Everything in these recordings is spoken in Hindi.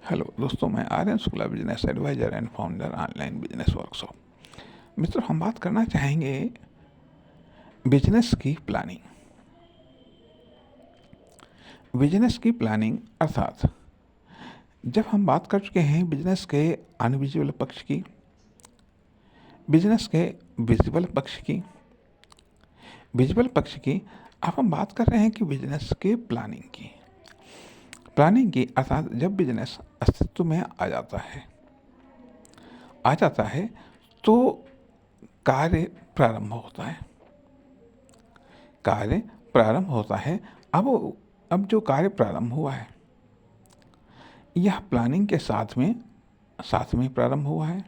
हेलो दोस्तों, मैं Aryan Shukla, business adviser and founder online business workshop. मित्रों, हम बात करना चाहेंगे बिजनेस की प्लानिंग। बिजनेस की प्लानिंग अर्थात जब हम बात कर चुके हैं बिजनेस के अनविजिबल पक्ष की, बिजनेस के विजिबल पक्ष की, विजिबल पक्ष की, अब हम बात कर रहे हैं कि बिजनेस के प्लानिंग की अर्थात जब बिजनेस अस्तित्व में आ जाता है तो कार्य प्रारंभ होता है। कार्य प्रारंभ होता है। अब जो कार्य प्रारंभ हुआ है यह प्लानिंग के साथ में प्रारंभ हुआ है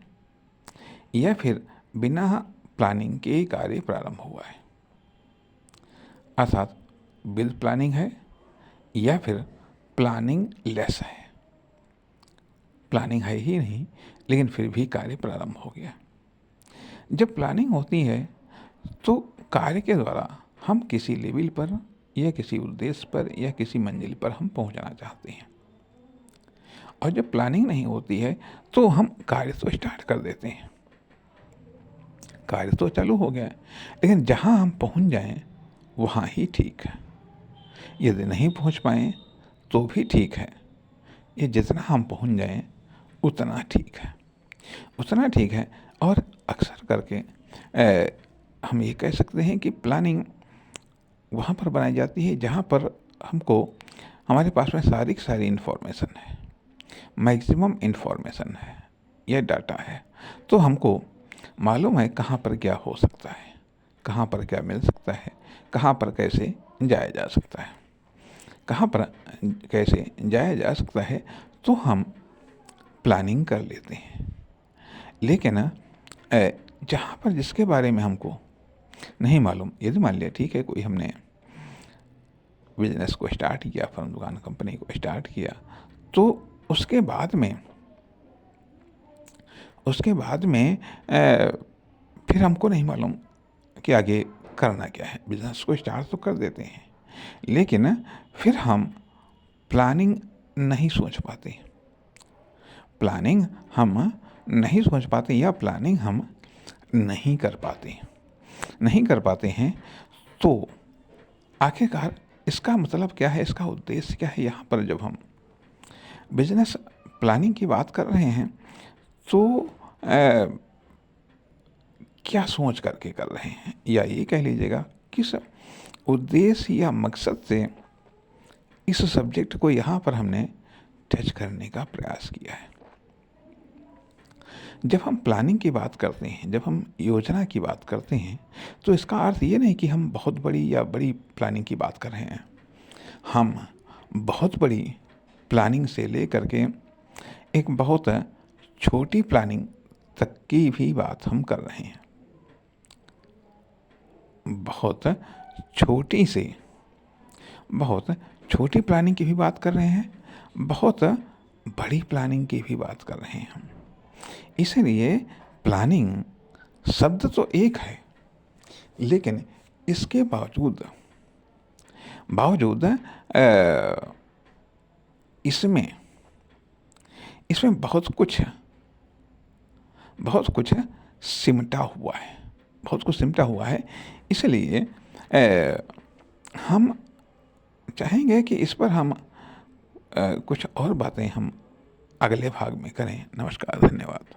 या फिर बिना प्लानिंग के कार्य प्रारंभ हुआ है, अर्थात विद प्लानिंग है या फिर प्लानिंग लेस है। प्लानिंग है ही नहीं लेकिन फिर भी कार्य प्रारंभ हो गया। जब प्लानिंग होती है तो कार्य के द्वारा हम किसी लेवल पर या किसी उद्देश्य पर या किसी मंजिल पर हम पहुंचना चाहते हैं, और जब प्लानिंग नहीं होती है तो हम कार्य तो स्टार्ट कर देते हैं, कार्य तो चालू हो गया, लेकिन जहां हम पहुंच जाएं वहां ही ठीक है। यदि नहीं पहुंच पाए तो भी ठीक है, ये जितना हम पहुंच जाएं उतना ठीक है। और अक्सर करके हम ये कह सकते हैं कि प्लानिंग वहाँ पर बनाई जाती है जहाँ पर हमको हमारे पास में सारी इन्फॉर्मेशन है, मैक्सिमम इन्फॉर्मेशन है या डाटा है, तो हमको मालूम है कहाँ पर क्या हो सकता है, कहाँ पर क्या मिल सकता है, कहाँ पर कैसे जाया जा सकता है, तो हम प्लानिंग कर लेते हैं। लेकिन जहाँ पर जिसके बारे में हमको नहीं मालूम, यदि मान लिया ठीक है कोई हमने बिजनेस को स्टार्ट किया, फर्म दुकान कंपनी को स्टार्ट किया, तो उसके बाद में फिर हमको नहीं मालूम कि आगे करना क्या है। बिजनेस को स्टार्ट तो कर देते हैं लेकिन फिर हम प्लानिंग नहीं सोच पाते या प्लानिंग हम नहीं कर पाते हैं। तो आखिरकार इसका मतलब क्या है, इसका उद्देश्य क्या है? यहाँ पर जब हम बिजनेस प्लानिंग की बात कर रहे हैं तो क्या सोच करके कर रहे हैं, या ये कह लीजिएगा किस उद्देश्य या मकसद से इस सब्जेक्ट को यहाँ पर हमने टच करने का प्रयास किया है। जब हम प्लानिंग की बात करते हैं, जब हम योजना की बात करते हैं, तो इसका अर्थ ये नहीं कि हम बहुत बड़ी प्लानिंग की बात कर रहे हैं। हम बहुत बड़ी प्लानिंग से लेकर के एक बहुत छोटी प्लानिंग तक की भी बात हम कर रहे हैं। बहुत छोटी प्लानिंग की भी बात कर रहे हैं, बहुत बड़ी प्लानिंग की भी बात कर रहे हैं हम। इसलिए प्लानिंग शब्द तो एक है, लेकिन इसके बावजूद इसमें बहुत कुछ सिमटा हुआ है। इसलिए हम चाहेंगे कि इस पर हम कुछ और बातें हम अगले भाग में करें। नमस्कार, धन्यवाद।